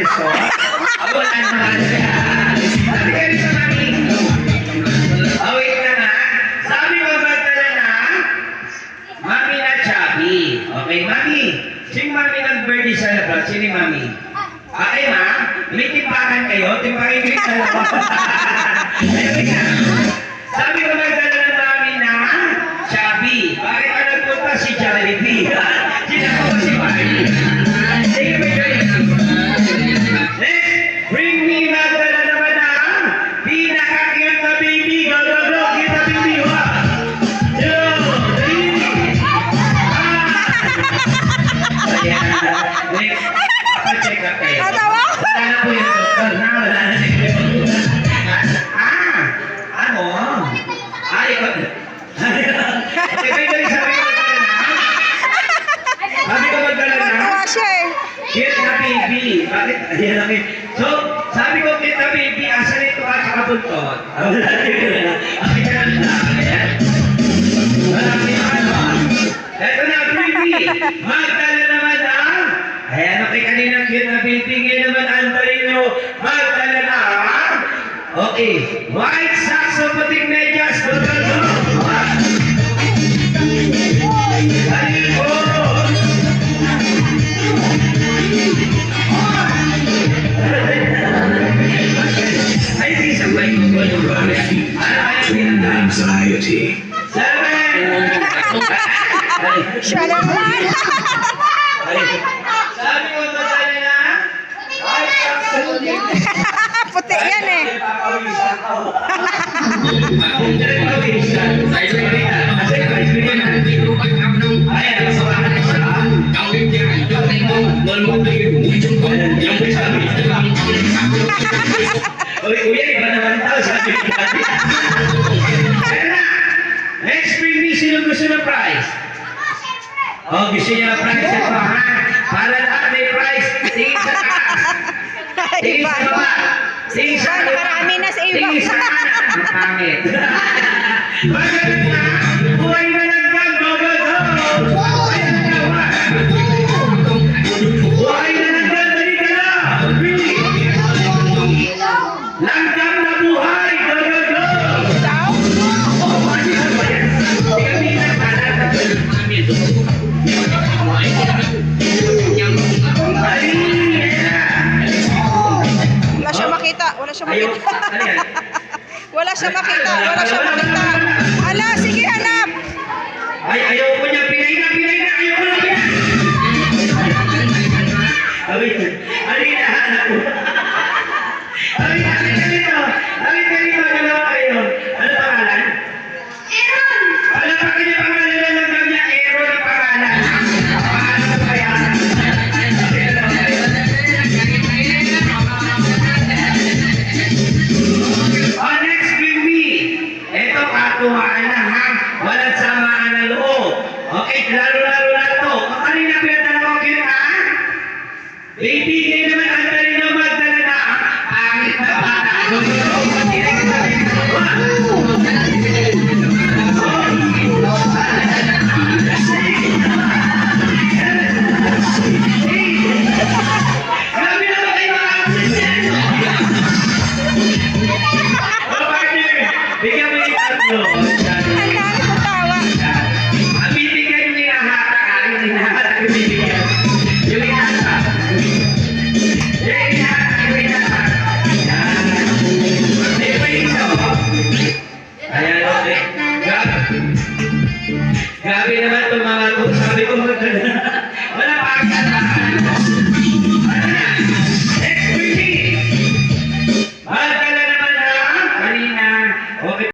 gusto? Wala naman siya. Sabi ka rin sa mami. Wait na nga. Sabi ko ba talaga? Mami na chubby. Okay, mami. Sing mami nag-birthday sa labas. Sino mami? Okay, ma? May timpakan kayo? Timpakan kayo sa labas. Ayun nga. Sabi ko ba talaga mami na chubby? Bakit ka nagpunta si Jollibee? Sinako ko si mami. Sige, may bring me Magdala naman ang pinaka-cute na baby. Go, go, go. Kita baby, ha? 2, 3. Ayan. Next. Papa-check up kayo. Wala na po yung doktor. Wala na si doktor. Ano? Ikaw. Sabi ko magdala na. Cute na baby. Bakit? Ayan namin. So, sabi ko, cute na baby, asan ito ka sa kabuntot? Wala dito na. Akin ka na. Ayan. Marami ano. Ito na, baby. Magdala naman ang. Ayan, okay, kanina cute na baby. Ngayon naman, antarin nyo. Magdala na ang. Okay. White socks o puting medyas. Go, go, go. Halil ko. Anxiety. Siya naman. Sabi ko ba tayo na? Puti yan eh. Uy, kuya, iba naman tao. Sabi ko natin. Next, bring me sino gusto ng prize? Oh, gusto niya ng prize ito, ha? Para lahat may prize. Tingin sa taas. Tingin sa baba. Tingin sa baba. Nakarami na sa iba. Tingin sa kanan. Ang pangit. Magalit na. Buhay na lang yan. Go, go, go. Buhay na lang yan. Buhay na lang yan. Dali ka na. Really? Langgam na buhay. Go, go, go. Wala siya makita. Wala siya Ayaw. makita. Ano yan? Wala siya makita. Wala siya makita. Ala, sige, hanap. Ay, ayaw ko niya. Pinay na. Ayaw ko na. Alina, hanap ko. Alina, dito. Dalawa kayo. Ano pangalan? Aaron. Ano pa kanya pangalan na lang niya? Aaron ang pangalan. Paano ba yan? Next, bring me. Ito, katuwaan na, ha? Walang samaan ng loob. Okay, laro na to. Kanina pinatanaw ko ha? Baby, ngayon naman, antarin na magdala na. Pangit na bata. Grabe naman kayo mga assistant. Bigyan mo yung tatlo. Ang dami kong tawa. Ang bibigyan yung hinahata ka, yung hinahata yung bibigyan. Yung hinahata. Yung hinahata. Yan. May pa isa, oh. Ayan, okay. Grabe naman